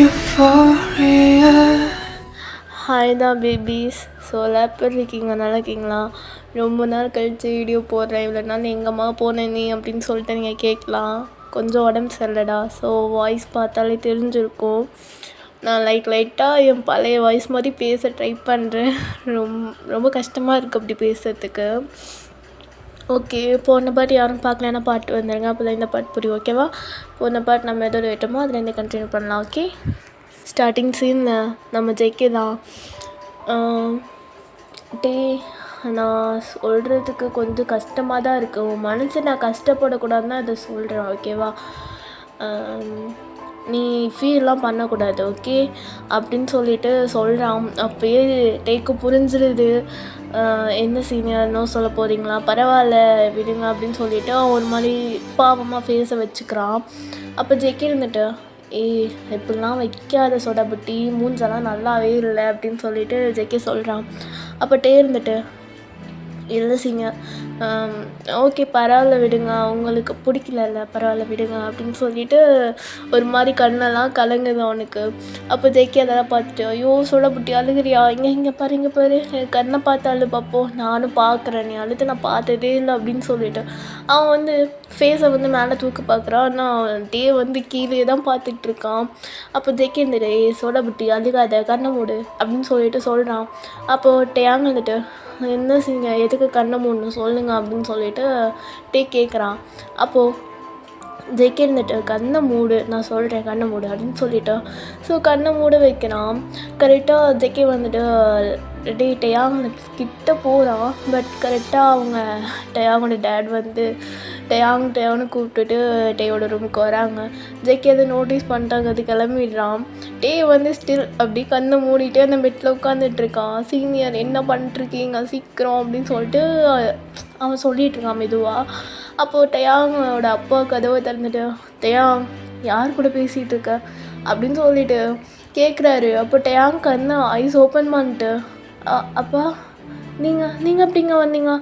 Euphoria. Hi தான் babies. So labour இருக்கீங்க, நல்லா இருக்கீங்களா? ரொம்ப நாள் கழித்து வீடியோ போடுறேன். இவ்வளோ நாள் எங்கம்மா போனேன் நீ அப்படின்னு சொல்லிட்டு நீங்கள் கேட்கலாம். கொஞ்சம் உடம்பு சரியில்லடா. ஸோ வாய்ஸ் பார்த்தாலே தெரிஞ்சிருக்கும். நான் லைட்டாக என் பழைய வாய்ஸ் மாதிரி பேச ட்ரை பண்ணுறேன். ரொம்ப கஷ்டமாக இருக்குது அப்படி பேசுறதுக்கு. ஓகே, போன பாட்டு யாரும் பார்க்கலன்னா பாட்டு வந்துடுங்க, அப்போ தான் இந்த பாட்டு புரியும். ஓகேவா? போன பாட்டு நம்ம எதோட விட்டோமோ அதுலேருந்து கண்டினியூ பண்ணலாம். ஓகே, ஸ்டார்டிங் சீன் நம்ம ஜெய்கே தான். டே, நான் சொல்கிறதுக்கு கொஞ்சம் கஷ்டமாக தான் இருக்குது. உன் மனசு நான் கஷ்டப்படக்கூடாதுன்னு அதை சொல்கிறேன். ஓகேவா? நீ ஃபீல்லாம் பண்ணக்கூடாது. ஓகே அப்படின்னு சொல்லிட்டு சொல்கிறான். அப்போயே டேக்கு புரிஞ்சிடுது. என்ன சீனியர்னோ சொல்ல போகிறீங்களா, பரவாயில்ல விடுங்க அப்படின்னு சொல்லிவிட்டு அவன் ஒரு மாதிரி பாவமாக ஃபேஸை வச்சுக்கிறான். அப்போ ஜெய்கே இருந்துட்டு, இப்படிலாம் வைக்காத சொடபுட்டி, மூஞ்செல்லாம் நல்லாவே இல்லை அப்படின்னு சொல்லிட்டு ஜெய்கே சொல்கிறான். அப்போ டே இருந்துட்டு, இல்லை சீனியர், ஓகே பரவாயில்ல விடுங்க, அவங்களுக்கு பிடிக்கலல்ல, பரவாயில்ல விடுங்க அப்படின்னு சொல்லிட்டு ஒரு மாதிரி கண்ணெல்லாம் கலங்குது அவனுக்கு. அப்போ ஜெய்கே அதெல்லாம் பார்த்துட்டு, ஐயோ சொடபுட்டி அழுகிறியா, இங்கே பாரு என் கண்ணை பார்த்து அழு பார்ப்போம், நானும் பார்க்குறேன், நீ அழுது நான் பார்த்ததே இல்லை அப்படின்னு சொல்லிட்டு அவன் வந்து ஃபேஸை வந்து மேலே தூக்கி பார்க்குறான். ஆனால் டே வந்து கீழே தான் பார்த்துட்டு இருக்கான். அப்போ ஜெய்கே இருந்துட்டு, சொடபுட்டி அழுகாத, கண்ணை மூடு அப்படின்னு சொல்லிட்டு சொல்கிறான். அப்போது டேயாங்க வந்துட்டு, என்ன செய்யுங்க, எதுக்கு கண்ணை மூடணும் சொல்லுங்கள் அப்படின்னு சொல்லிட்டு டே கேட்குறான். அப்போது ஜெய்கே இருந்துட்டு, கண்ணை மூடு, நான் சொல்கிறேன் கண்ணை மூடு அப்படின்னு சொல்லிட்டோம். ஸோ கண்ணை மூட வைக்கிறான். கரெக்டாக ஜெய்கே வந்துட்டு டேயாங்க கிட்ட போகிறான். பட் கரெக்டாக அவங்க டேயாங்கோட டேட் வந்து டேயாங்னு கூப்பிட்டுட்டு டேயோட ரூமுக்கு வராங்க. ஜெய்கே அதை நோட்டீஸ் பண்ணிட்டாங்க, அது கிளம்பிடுறான். டே வந்து ஸ்டில் அப்படி கண்ணை மூடிட்டு அந்த பெட்டில் உட்காந்துட்ருக்கான். சீனியர் என்ன பண்ணிட்டுருக்கீங்க சீக்கிரம் அப்படின்னு சொல்லிட்டு அவன் சொல்லிகிட்ருக்கான் மெதுவாக. அப்போது டேயாங்கோட அப்பா கதவை திறந்துட்டு, டேயாங் யார் கூட பேசிகிட்டு இருக்க அப்படின்னு சொல்லிட்டு கேட்குறாரு. அப்போ டேயாங் கண்ணை ஐஸ் ஓப்பன் பண்ணிட்டு, அப்பா நீங்கள் எப்படிங்க வந்தீங்க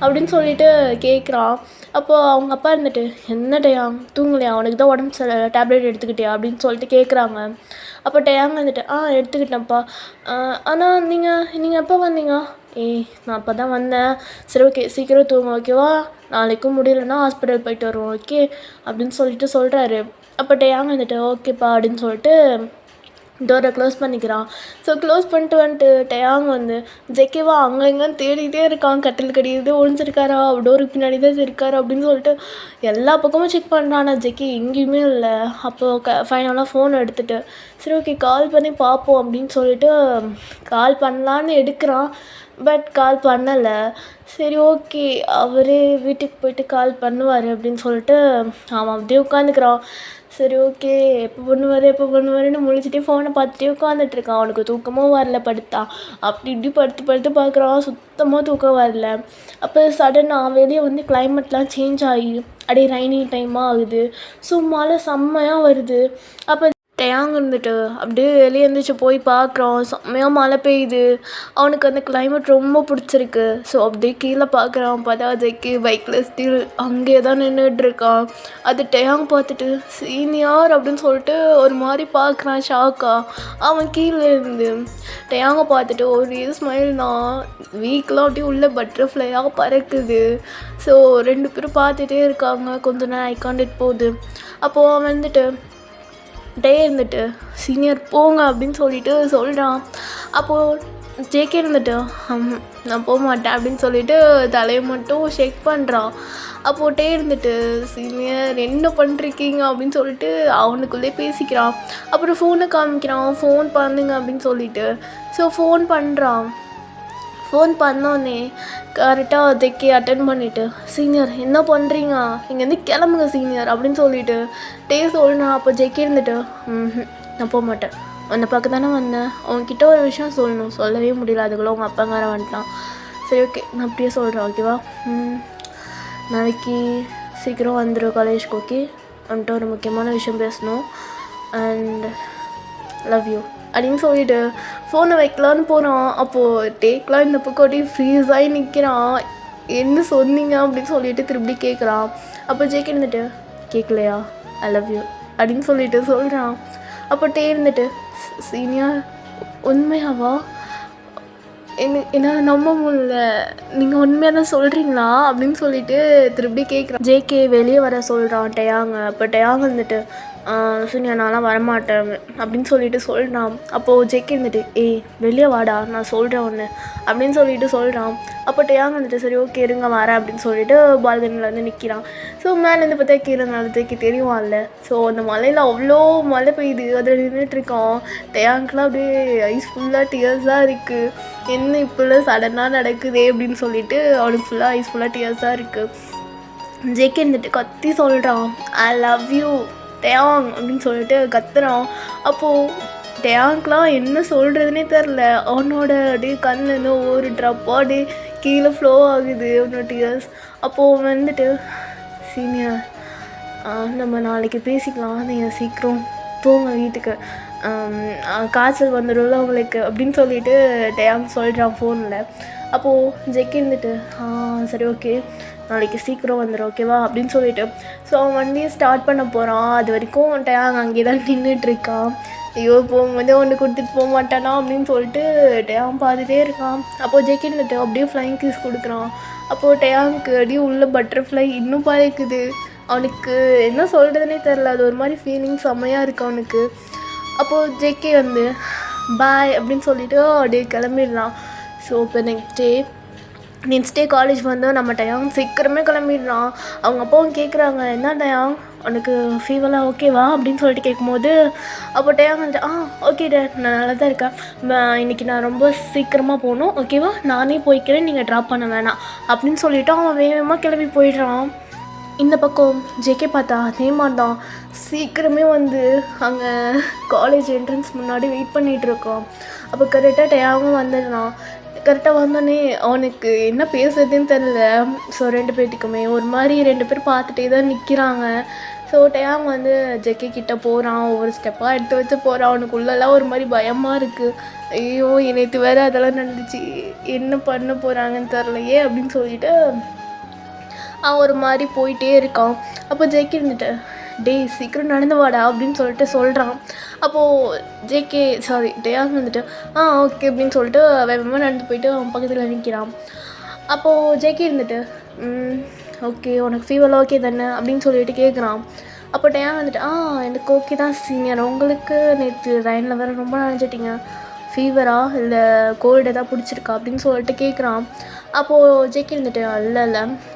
அப்படின்னு சொல்லிட்டு கேட்குறான். அப்போது அவங்க அப்பா இருந்துட்டு, என்ன டேயாங் தூங்கலையா, அவனுக்கு தான் உடம்பு சரியில்லை, டேப்லெட் எடுத்துக்கிட்டியா அப்படின்னு சொல்லிட்டு கேட்குறாங்க. அப்போ டேயாங் வந்துட்டு, எடுத்துக்கிட்டேன்ப்பா. ஆனால் நீங்கள் எப்போ வந்தீங்க? நான் அப்போ தான் வந்தேன். சரி ஓகே சீக்கிரம் தூங்க, ஓகேவா, நாளைக்கும் முடியலன்னா ஹாஸ்பிட்டல் போயிட்டு வருவோம் ஓகே அப்படின்னு சொல்லிட்டு சொல்கிறாரு. அப்போ டேயாங் வந்துட்டு, ஓகேப்பா அப்படின்னு சொல்லிட்டு டோரை க்ளோஸ் பண்ணிக்கிறான். ஸோ க்ளோஸ் பண்ணிட்டு வந்துட்டு டேயாங் வந்து ஜெய்கேவா அங்கே இங்கேன்னு தேடிகிட்டே இருக்கான். கட்டில் கடிக்கிறது ஒழிஞ்சிருக்காரா, டோருக்கு பின்னாடி தான் இருக்காரு அப்படின்னு சொல்லிட்டு எல்லா பக்கமும் செக் பண்ணுறான். ஆனால் ஜெய்கே எங்கேயுமே இல்லை. அப்போது ஃபைனலாக ஃபோன் எடுத்துகிட்டு, சரி ஓகே கால் பண்ணி பார்ப்போம் அப்படின்னு சொல்லிட்டு கால் பண்ணலான்னு எடுக்கிறான். பட் கால் பண்ணலை. சரி ஓகே அவரே வீட்டுக்கு போய்ட்டு கால் பண்ணுவார் அப்படின்னு சொல்லிட்டு அவன் அப்படியே உட்காந்துக்கிறான். சரி ஓகே எப்போ பண்ணுவாருன்னு முழிச்சிட்டே ஃபோனை பார்த்துட்டே உட்காந்துட்ருக்கான். அவனுக்கு தூக்கமும் வரல. படுத்தான் அப்படி இப்படி படுத்து பார்க்குறான், சுத்தமாக தூக்கம் வரல. அப்போ சடனாக வெளியே வந்து கிளைமேட்லாம் சேஞ்ச் ஆகி அப்படியே ரைனி டைமாக ஆகுது. ஸோ மழை செம்மையாக வருது. அப்போ டேயாங் இருந்துட்டு அப்படியே வெளியே எழுந்திரிச்சு போய் பார்க்குறான். செம்மையாக மழை பெய்யுது. அவனுக்கு அந்த கிளைமேட் ரொம்ப பிடிச்சிருக்கு. ஸோ அப்படியே கீழே பார்க்குறான். பார்த்தா ஜெய்கே பைக்கில் ஸ்டில் அங்கே தான் நின்றுட்டுருக்கான். அது டேயாங் பார்த்துட்டு, சீனியர் அப்படின்னு சொல்லிட்டு ஒரு மாதிரி பார்க்குறான் ஷாக்கா. அவன் கீழே இருந்து டேயாங்கை பார்த்துட்டு ஒரே ஸ்மைல் தான். வீக்கெலாம் அப்படியே உள்ள பட்டர்ஃப்ளையாக பறக்குது. ஸோ 2 பேரும் பார்த்துட்டே இருக்காங்க. கொஞ்ச நேரம் ஐ கான்டெக்ட் போகுது. அப்போது அவன் வந்துட்டு டே இருந்துட்டு, சீனியர் போங்க அப்படின்னு சொல்லிட்டு சொல்கிறான். அப்போது ஜேகே இருந்துட்டு, நான் போக மாட்டேன் அப்படின்னு சொல்லிட்டு தலையை மட்டும் ஷேக் பண்ணுறான். அப்போது டே இருந்துட்டு, சீனியர் என்ன பண்ணிருக்கீங்க அப்படின்னு சொல்லிட்டு அவனுக்குள்ளே பேசிக்கிறான். அப்புறம் ஃபோனை காமிக்கிறான், ஃபோன் பண்ணுங்க அப்படின்னு சொல்லிட்டு. ஸோ ஃபோன் பண்ணுறான். ஃபோன் பண்ணோன்னே கரெக்டாக ஜெய்கே அட்டன் பண்ணிவிட்டு, சீனியர் என்ன பண்ணுறீங்க, இங்கேருந்து கிளம்புங்க சீனியர் அப்படின்னு சொல்லிவிட்டு டே சொல்லணும். அப்போ ஜெய்கே இருந்துட்டு, நான் போக மாட்டேன், உன்னை பார்க்க தானே வந்தேன், அவன்கிட்ட ஒரு விஷயம் சொல்லணும், சொல்லவே முடியல, அதுக்குள்ளே உங்கள் அப்பங்கார வந்துட்டான். சரி ஓகே நான் அப்படியே சொல்கிறேன் ஓகேவா, நாளைக்கு சீக்கிரம் வந்துடும் காலேஜ்க்கு. ஓகே வந்துட்டு ஒரு முக்கியமான விஷயம் பேசணும். அண்ட் லவ் யூ அப்படின்னு சொல்லிட்டு ஃபோனை வைக்கலான்னு போகிறான். அப்போது டேக்லாம் இந்த பக்கம் அப்படியே ஃப்ரீஸ் ஆகி நிற்கிறான். என்ன சொன்னீங்க அப்படின்னு சொல்லிட்டு திருப்பி கேட்குறான். அப்போ ஜேகே இருந்துட்டு, கேட்கலையா, ஐ லவ் யூ அப்படின்னு சொல்லிட்டு சொல்கிறான். அப்போ டே இருந்துட்டு சீனியர் உண்மையாவா என்னால் நம்ப முடியல, நீங்கள் உண்மையாக தான் சொல்கிறீங்களா அப்படின்னு சொல்லிட்டு திருப்பி கேட்குறான். ஜேகே வெளியே வர சொல்கிறான் டயாங்க. அப்போ டயாங் வந்துட்டு சீனியர் நான்லாம் வரமாட்டேன் அப்படின்னு சொல்லிட்டு சொல்கிறான். அப்போது ஜேகே இருந்துட்டு வெளியே வாடா நான் சொல்கிறேன் ஒன்று அப்படின்னு சொல்லிட்டு சொல்கிறான். அப்போ டயாங் வந்துட்டு சரி ஓகே இருங்க வரேன் அப்படின்னு சொல்லிட்டு பால்கனியில் வந்து நிற்கிறான். ஸோ மேலேருந்து பார்த்தா கீழே நடத்துக்கு தெரியும்ல. ஸோ அந்த மலையில் அவ்வளோ மழை பெய்யுது, அதில் நின்றுட்டுருக்கான். டயாங்க்லாம் அப்படியே ஐஸ் ஃபுல்லாக டியர்ஸாக இருக்குது. என்ன இப்போல்லாம் சடனாக நடக்குதே அப்படின்னு சொல்லிட்டு அவனுக்கு ஃபுல்லாக ஐஸ் ஃபுல்லாக டியர்ஸாக இருக்குது. ஜேகே இருந்துட்டு கத்தி சொல்கிறான் ஐ லவ் யூ டயாங் அப்படின்னு சொல்லிட்டு கத்துறான். அப்போது டயாங்க்லாம் என்ன சொல்கிறதுனே தெரில. அவனோட அப்படியே கண்ணிலேருந்து ஒவ்வொரு ட்ராப்பாக அப்படியே கீழே ஃப்ளோ ஆகுது அவனோட டியர்ஸ். அப்போது வந்துட்டு சீனியர் நம்ம நாளைக்கு பேசிக்கலாம், நீங்கள் சீக்கிரம் போங்க வீட்டுக்கு, காய்ச்சல் வந்துடும்ல அவங்களுக்கு அப்படின்னு சொல்லிட்டு டயாங் சொல்கிறான் ஃபோனில். அப்போது ஜெக்கி இருந்துட்டு சரி ஓகே நாளைக்கு சீக்கிரம் வந்துடும் ஓகேவா அப்படின்னு சொல்லிட்டு ஸோ அவன் வண்டியை ஸ்டார்ட் பண்ண போகிறான். அது வரைக்கும் டயாங் அங்கே தான் நின்றுட்டுருக்கான். ஐயோ போகும்போதே ஒன்று கொடுத்துட்டு போக மாட்டானா அப்படின்னு சொல்லிட்டு டயாங் பார்த்துட்டே இருக்கான். அப்போது ஜெக்கி இருந்துட்டு அப்படியே ஃப்ளைங் கிஸ் கொடுக்குறான். அப்போது டயாங்க்கு அப்படியே உள்ள பட்டர்ஃப்ளை இன்னும் பறக்குது. அவனுக்கு என்ன சொல்கிறதுனே தெரில, அது ஒரு மாதிரி ஃபீலிங் செம்மையாக இருக்குது அவனுக்கு. அப்போது ஜேகே வந்து பாய் அப்படின்னு சொல்லிவிட்டு அப்படியே கிளம்பிடலாம். ஸோ இப்போ நெக்ஸ்ட் டே காலேஜ் வந்து நம்ம டயாங் சீக்கிரமே கிளம்பிடுறான். அவங்க அப்பாவும் கேட்குறாங்க என்ன டயாங் உனக்கு ஃபீவர்லாம் ஓகேவா அப்படின்னு சொல்லிட்டு கேட்கும்போது அப்போ டயாங் வந்துட்டு ஓகே டேட் நான் நல்லா தான் இருக்கேன், இன்றைக்கி நான் ரொம்ப சீக்கிரமாக போகணும் ஓகேவா, நானே போய்க்கிறேன் நீங்கள் ட்ராப் பண்ண வேணாம் அப்படின்னு சொல்லிவிட்டு அவன் வேகமாக கிளம்பி போயிடுறான். இந்த பக்கம் ஜேகே பார்த்தா அதே மாதிரி தான் சீக்கிரமே வந்து அங்கே காலேஜ் என்ட்ரன்ஸ் முன்னாடி வெயிட் பண்ணிகிட்ருக்கான். அப்போ கரெக்டாக டயாவும் வந்துடுறான். கரெக்டாக வந்தோடனே அவனுக்கு என்ன பேசுறதுன்னு தெரில. ஸோ 2 பேர்த்துக்குமே ஒரு மாதிரி 2 பேர் பார்த்துட்டே தான் நிற்கிறாங்க. ஸோ டயாங் வந்து ஜெக்கே கிட்டே போகிறான், ஒவ்வொரு ஸ்டெப்பாக எடுத்து வச்சு போகிறான். அவனுக்கு உள்ளெல்லாம் ஒரு மாதிரி பயமாக இருக்குது. ஐயோ நேற்று வேறு அதெல்லாம் நடந்துச்சு, என்ன பண்ண போகிறாங்கன்னு தெரிலையே அப்படின்னு சொல்லிட்டு அவன் ஒரு மாதிரி போயிட்டே இருக்கான். அப்போ ஜேகே இருந்துட்டு சீக்கிரம் நடந்து வாடா அப்படின்னு சொல்லிட்டு சொல்கிறான். அப்போது டயாங் வந்துட்டு ஓகே அப்படின்னு சொல்லிட்டு வேகமாக நடந்து போயிட்டு அவன் பக்கத்தில் நிற்கிறான். அப்போது ஜேகே இருந்துட்டு ஓகே உனக்கு ஃபீவர்லாம் ஓகே தானே அப்படின்னு சொல்லிட்டு கேட்குறான். அப்போ டயாங் வந்துட்டு எனக்கு ஓகே தான் சீனியர், உங்களுக்கு நேற்று ரைனில் வேறு ரொம்ப நினச்சிட்டிங்க, ஃபீவரா இல்லை கோல்டு எதாவது பிடிச்சிருக்கா அப்படின்னு சொல்லிட்டு கேட்குறான். அப்போது ஜேகே இருந்துட்டு இல்லை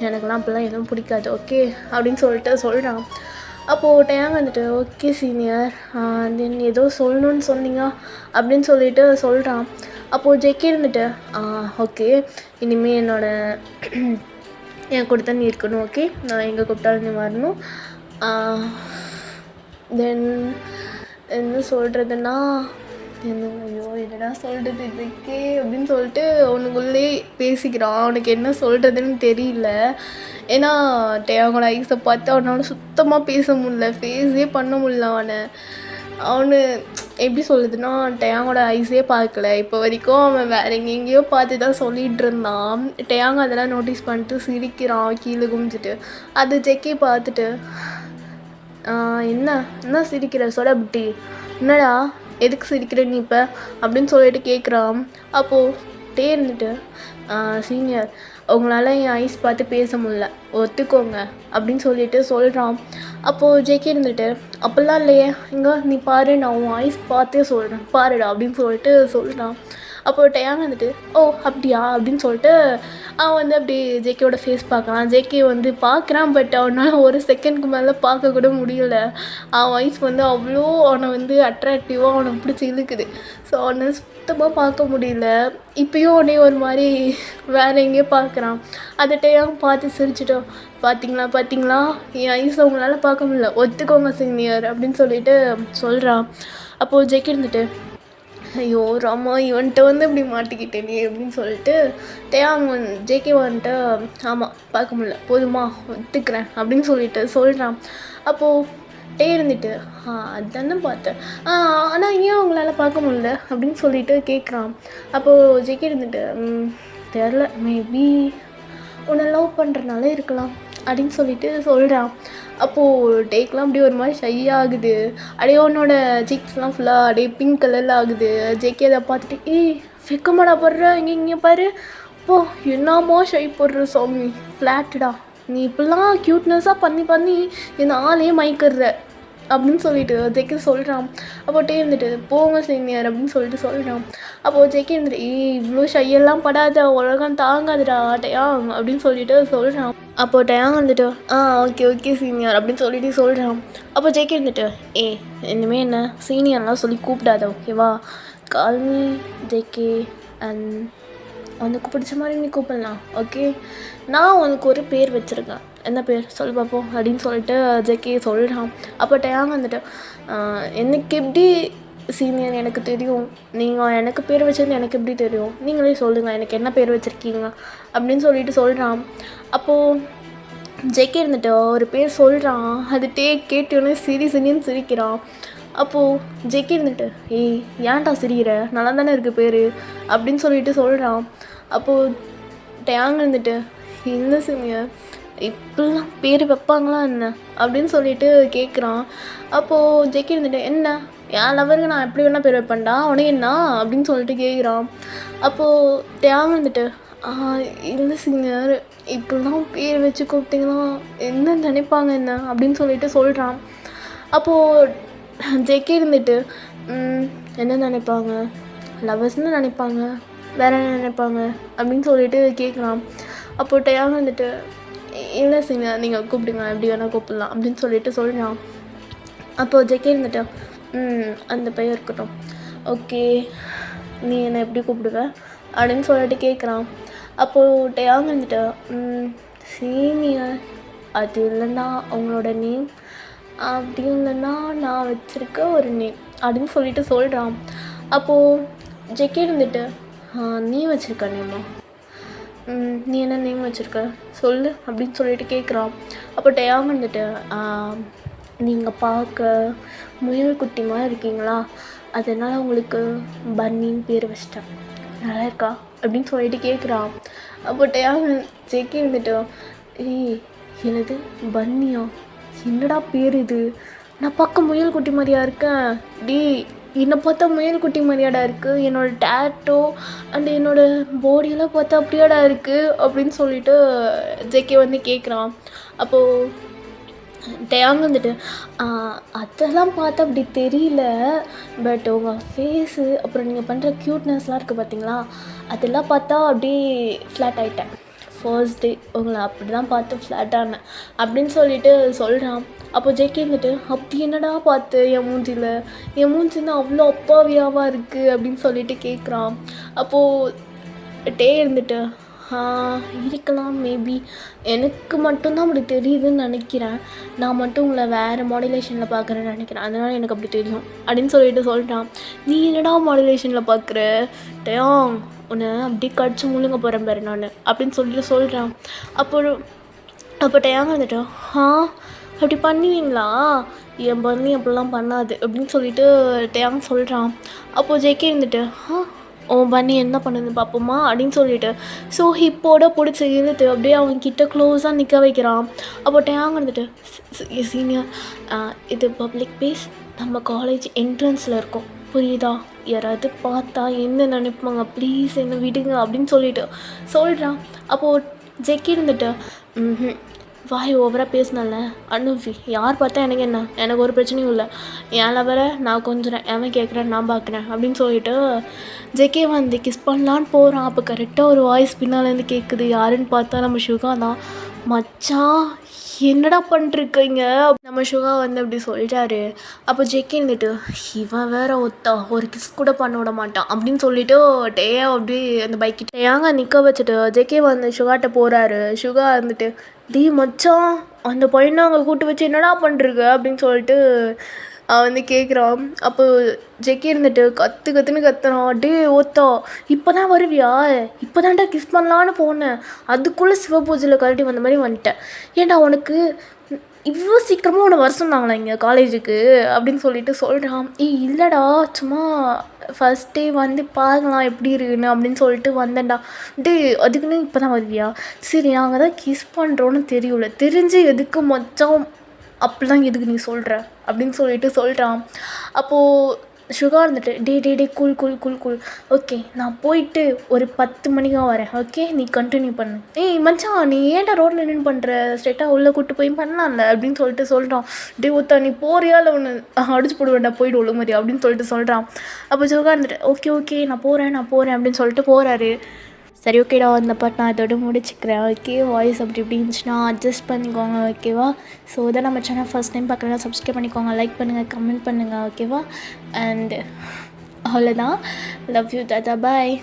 எனக்குலாம் அப்படிலாம் எதுவும் பிடிக்காது ஓகே அப்படின்னு சொல்லிட்டு சொல்கிறான். அப்போது டயாங் வந்துட்டு ஓகே சீனியர் தென் ஏதோ சொல்லணுன்னு சொன்னீங்க அப்படின்னு சொல்லிட்டு சொல்கிறான். அப்போது ஜேகே இருந்துட்டு ஓகே இனிமேல் என் கூட தான் நீ இருக்கணும் ஓகே, நான் எங்கே கூப்பிட்டாலும் நீ வரணும். தென் என்ன சொல்கிறதுன்னா ஐயோ என்னடா சொல்கிறது இதுக்கே அப்படின்னு சொல்லிட்டு அவனுக்குள்ளே பேசிக்கிறான். அவனுக்கு என்ன சொல்கிறதுன்னு தெரியல. ஏன்னா டயாங்கோட ஐஸை பார்த்து அவனால் சுத்தமாக பேச முடியல, ஃபேஸே பண்ண முடியல. அவனு எப்படி சொல்லுதுன்னா டயாங்கோட ஐஸே பார்க்கல இப்போ வரைக்கும். அவன் வேறு எங்கெங்கேயோ பார்த்து தான் சொல்லிகிட்டு இருந்தான். டயாங் அதெல்லாம் நோட்டீஸ் பண்ணிட்டு சிரிக்கிறான் கீழே குமிஞ்சிட்டு. அது ஜெக்கே பார்த்துட்டு என்ன சிரிக்கிற சொடபுட்டி, என்னடா எதுக்கு சிரிக்கிற நீ இப்போ அப்படின்னு சொல்லிட்டு கேட்குறான். அப்போது இருந்துட்டு சீனியர் உங்களால் என் ஐஸ் பார்த்து பேச முடியல ஒத்துக்கோங்க அப்படின்னு சொல்லிட்டு சொல்கிறான். அப்போது ஜேகே இருந்துட்டு அப்படிலாம் இல்லையே, இங்கே நீ பாரு நான் உன் ஐஸ் பார்த்தே சொல்கிறேன் பாருடா அப்படின்னு சொல்லிட்டு சொல்கிறான். அப்போது டயாங் வந்துட்டு அப்படியா அப்படின்னு சொல்லிட்டு அவன் வந்து அப்படி ஜேகேவோட ஃபேஸ் பார்க்குறான். ஜேகே வந்து பார்க்குறான், பட் அவனால் ஒரு செகண்ட்க்கு மேலே பார்க்க கூட முடியல. அவன் ஐஸ் வந்து அவ்வளோ அவனை வந்து அட்ராக்டிவாக அவனுக்கு பிடிச்சி இழுக்குது. ஸோ அவனால் சுத்தமாக பார்க்க முடியல. இப்போயும் உடனே ஒரு மாதிரி வேறு எங்கேயோ பார்க்குறான். அதை டயாங் பார்த்து சிரிச்சிட்டோம், பார்த்தீங்களா என் ஐஸ் அவங்களால பார்க்க முடியல ஒத்துக்கோங்க சீனியர் அப்படின்னு சொல்லிட்டு சொல்கிறான். அப்போது ஜேகே இருந்துட்டு ஐயோ ராமா இவன்கிட்ட வந்து இப்படி மாட்டிக்கிட்டேனே அப்படின்னு சொல்லிட்டு டயாங் ஜேகே வந்துட்டு ஆமாம் பார்க்க முடியல போதுமா ஒத்துக்கிறேன் அப்படின்னு சொல்லிட்டு சொல்கிறான். அப்போது இருந்துட்டு அதுதானே பார்த்தேன், ஆனால் ஏன் அவங்களால பார்க்க முடியல அப்படின்னு சொல்லிட்டு கேட்குறான். அப்போது ஜேகே இருந்துட்டு தெரில, மேபி உன்னை லவ் பண்ணுறனால இருக்கலாம் அப்படின்னு சொல்லிட்டு சொல்கிறான். அப்போது டேக்கெலாம் அப்படியே ஒரு மாதிரி ஷை ஆகுது. அப்படியே உன்னோட சீக்ஸ்லாம் ஃபுல்லாக அப்படியே பிங்க் கலரில் ஆகுது. ஜேகே அதை பார்த்துட்டு வெக்கமாடா போடுற இங்கே பாரு அப்போ என்னம்மா ஷை போடுற சாமி ஃப்ளாட்டுடா, நீ இப்படிலாம் க்யூட்னஸாக பண்ணி இந்த ஆளையே மயக்கிற அப்படின்னு சொல்லிட்டு ஜேகே சொல்கிறான். அப்போ டே இருந்துட்டு போங்க சீனியர் அப்படின்னு சொல்லிட்டு சொல்கிறான். அப்போது ஜேகே இருந்துட்டு இவ்வளோ ஷையெல்லாம் படாத, உலகம் தாங்காதுடா டயாங் அப்படின்னு சொல்லிட்டு சொல்கிறான். அப்போது டயாங் வந்துட்டு ஓகே சீனியர் அப்படின்னு சொல்லிட்டு சொல்கிறான். அப்போ ஜேகே இருந்துட்டு இனிமேல் என்ன சீனியர்லாம் சொல்லி கூப்பிடாத, ஓகேவா? கால்மி ஜேகே அண்ட் உனக்கு பிடிச்ச மாதிரி நீ கூப்பிடலாம், ஓகே? நான் உனக்கு ஒரு பேர் வச்சுருக்கேன், என்ன பேர் சொல்லு பார்ப்போம் அப்படின்னு சொல்லிட்டு ஜேகே சொல்கிறான். அப்போ டயாங் வந்துட்டு எனக்கு எப்படி சீனியர் எனக்கு தெரியும், நீங்கள் எனக்கு பேர் வச்சது எனக்கு எப்படி தெரியும், நீங்களே சொல்லுங்கள் எனக்கு என்ன பேர் வச்சுருக்கீங்க அப்படின்னு சொல்லிட்டு சொல்கிறான். அப்போது ஜேகே இருந்துட்டு ஒரு பேர் சொல்கிறான். அது கேட்டோன்னே சிரின்னு சிரிக்கிறான். அப்போது ஜேகே இருந்துட்டு ஏன்டா சிரிக்கிற, நல்லா தானே இருக்குது பேர் அப்படின்னு சொல்லிட்டு சொல்கிறான். அப்போது டயாங் இருந்துட்டு இல்லை சீனியர் இப்படிலாம் பேர் வைப்பாங்களா என்ன அப்படின்னு சொல்லிட்டு கேட்குறான். அப்போது ஜேகே இருந்துட்டு என்ன என் லவருக்கு நான் எப்படி வேணால் பேர் வைப்பேன்டா, உனக்கு என்ன அப்படின்னு சொல்லிட்டு கேட்குறான். அப்போது டயாங் வந்துட்டு இல்லை சீனியர் இப்படிலாம் பேர் வச்சு கூப்பிட்டிங்கன்னா என்ன நினைப்பாங்க என்ன அப்படின்னு சொல்லிட்டு சொல்கிறான். அப்போது ஜேகே இருந்துட்டு என்ன நினைப்பாங்க, லவர்ஸ்னு நினைப்பாங்க, வேற என்ன நினைப்பாங்க அப்படின்னு சொல்லிட்டு கேட்குறான். அப்போ டயாங் வந்துட்டு இல்லை சீனியர் நீங்கள் கூப்பிடுங்க எப்படி வேணால் கூப்பிடலாம் அப்படின்னு சொல்லிட்டு சொல்கிறான். அப்போது ஜேகே இருந்துட்டு அந்த பையன் இருக்கட்டும், ஓகே நீ என்னை எப்படி கூப்பிடுவ அப்படின்னு சொல்லிட்டு கேட்குறான். அப்போது டயாங் வந்துட்டு சீனியர் அது இல்லைன்னா அவங்களோட நேம், அப்படியும் இல்லைன்னா நான் வச்சுருக்க ஒரு நேம் அப்படின்னு சொல்லிட்டு சொல்கிறான். அப்போது ஜேகே இருந்துட்டு நீ வச்சுருக்க நேமா, நீ என்ன நேம் வச்சுருக்க சொல்லு அப்படின்னு சொல்லிட்டு கேட்குறான். அப்போ டயாங் வந்துட்டு நீங்கள் பார்க்க முயல் குட்டி மாதிரி இருக்கீங்களா, அதனால் உங்களுக்கு பன்னின்னு பேர் வச்சிட்டேன், நல்லா இருக்கா அப்படின்னு சொல்லிட்டு கேட்குறான். அப்போ டயாங் ஜேகே இருந்துட்டு என்னது பன்னியா, என்னடா பேர் இது, நான் பார்க்க முயல் குட்டி மாதிரியா இருக்கேன், என்னை பார்த்தா முயல் குட்டி மாதிரியாடா இருக்குது, என்னோடய டேட்டோ அண்ட் என்னோடய பாடியெல்லாம் பார்த்தா அப்படியாடா இருக்குது அப்படின்னு சொல்லிட்டு ஜேகே வந்து கேட்குறான். அப்போது டயாங் வந்துட்டு அதெல்லாம் பார்த்தா அப்படி தெரியல, பட் உங்கள் ஃபேஸு அப்புறம் நீங்கள் பண்ணுற க்யூட்னஸ்லாம் இருக்குது பார்த்தீங்களா, அதெல்லாம் பார்த்தா அப்படியே ஃப்ளாட் ஆகிட்டேன், ஃபர்ஸ்ட் டே உங்களை அப்படி தான் பார்த்து ஃப்ளாட் ஆனேன் அப்படின்னு சொல்லிட்டு சொல்கிறான். அப்போ ஜேகே வந்துட்டு அப்படி என்னடா பார்த்து என் மூஞ்சின்னா அவ்வளோ அப்பாவியாவாக இருக்குது அப்படின்னு சொல்லிட்டு கேட்குறான். அப்போது டே இருந்துட்டு இருக்கலாம், மேபி எனக்கு மட்டும்தான் அப்படி தெரியுதுன்னு நினைக்கிறேன், நான் மட்டும் உங்களை வேறு மாடுலேஷனில் பார்க்குறேன்னு நினைக்கிறேன், அதனால் எனக்கு அப்படி தெரியும் அப்படின்னு சொல்லிட்டு சொல்லிட்டான். நீ என்னடா மாடுலேஷனில் பார்க்குற டயாங், உன்னை அப்படி கடிச்சு முழுங்க போகிறேன் பாரு நான் அப்படின்னு சொல்லிட்டு சொல்கிறான். அப்போ டயாங் வந்துட்டு அப்படி பண்ணுவீங்களா, என் பண்ணி அப்படிலாம் பண்ணாது அப்படின்னு சொல்லிட்டு டயாங் சொல்கிறான். அப்போது ஜேகே இருந்துட்டு உன் பண்ணி என்ன பண்ணுது பார்ப்போமா அப்படின்னு சொல்லிட்டு ஹிப்போட பிடிச்சி இழுத்து அப்படியே அவன்கிட்ட க்ளோஸாக நிற்க வைக்கிறான். அப்போ டயாங் வந்துட்டு சீனியர் இது பப்ளிக் பிளேஸ், நம்ம காலேஜ் என்ட்ரன்ஸில் இருக்கும், புரியுதா, யாராவது பார்த்தா என்ன நினைப்பாங்க, ப்ளீஸ் என்ன விடுங்க அப்படின்னு சொல்லிட்டு சொல்கிறான். அப்போது ஜேகே இருந்துட்டு வாய் ஓவராக பேசினல அனுவி, யார் பார்த்தா எனக்கு என்ன, எனக்கு ஒரு பிரச்சனையும் இல்லை, என் லவரை நான் கொஞ்சம் எவன் கேட்குறேன் நான் பார்க்குறேன் அப்படின்னு சொல்லிட்டு ஜேகே வந்து கிஸ் பண்ணலான்னு போகிறான். அப்போ கரெக்டாக ஒரு வாய்ஸ் பின்னாலேருந்து கேட்குது, யாருன்னு பார்த்தா நம்ம சுகா தான். மச்சான் என்னடா பண்ணிருக்கீங்க, நம்ம சுகா வந்து அப்படி சொல்லிட்டாரு. அப்போ ஜேகே இருந்துட்டு இவன் வேற ஒரு கிஸ் கூட பண்ண விட மாட்டான் அப்படின்னு சொல்லிட்டு டேயா அப்படி அந்த பைக்கிட்ட டேயாங்க நிற்க வச்சுட்டு ஜேகே வந்து சுகாட்ட போகிறாரு. சுகா இருந்துட்டு மச்சான் அந்த பையனை அங்கே கூட்டு வச்சு என்னடா பண்ணிருக்க அப்படின்னு சொல்லிட்டு அவன் வந்து கேட்குறான். அப்போ ஜேகே இருந்துட்டு கத்துன்னு கத்துறான். இப்போ தான் வருவியா, இப்போ தான்டா கிஸ் பண்ணலான்னு போனேன், அதுக்குள்ளே சிவபூஜையில் கழட்டி வந்த மாதிரி வந்துட்டேன், ஏன்டா உனக்கு இவ்வளோ சீக்கிரமாக உன்னை வர சொன்னாங்களா இங்கே காலேஜுக்கு அப்படின்னு சொல்லிட்டு சொல்கிறான். இல்லைடா சும்மா ஃபர்ஸ்ட் டே வந்து பார்க்கலாம் எப்படி இருக்குன்னு அப்படின்னு சொல்லிட்டு வந்தேன்டா. அதுக்குன்னு இப்போ தான் வருவியா? சரி நாங்கள் தான் கிஸ் பண்ணுறோன்னு தெரியும்ல, தெரிஞ்சு எதுக்கு மச்சான் அப்படிலாம் எதுக்கு நீ சொல்கிற அப்படின்னு சொல்லிட்டு சொல்கிறான். அப்போது சுகா இருந்துட்டு டே cool cool cool cool okay நான் போயிட்டு ஒரு 10 மணிக்கா வரேன். ஓகே நீ கண்டினியூ பண்ணு. மச்சான் நீ ஏன்டா ரோட்டில் நின்று பண்ணுற, ஸ்ட்ரெயிட்டாக உள்ளே கூப்பிட்டு போய் பண்ணலாம்ல அப்படின்னு சொல்லிட்டு சொல்கிறான். ஒருத்தா நீ போறியா இல்லை ஒன்று அடிச்சு போடுவேன்டா, போய்ட்டு ஒழுங்கு மாதிரி அப்படின்னு சொல்லிட்டு சொல்கிறான். அப்போ சுகா இருந்துட்டு ஓகே நான் போகிறேன் அப்படின்னு சொல்லிட்டு போகிறாரு. சரி ஓகேடா, அந்த பாட்டு நான் இதோட முடிச்சுக்கிறேன். ஓகே வாய்ஸ் அப்படி இப்படி இருந்துச்சுன்னா அட்ஜஸ்ட் பண்ணிக்கோங்க ஓகேவா. ஸோ இதான் நம்ம சேனல் ஃபஸ்ட் டைம் பார்க்குறதா சப்ஸ்கிரைப் பண்ணிக்கோங்க, லைக் பண்ணுங்கள், கமெண்ட் பண்ணுங்கள் ஓகேவா. அண்ட் அவ்வளோதான். Love you, Tata, bye.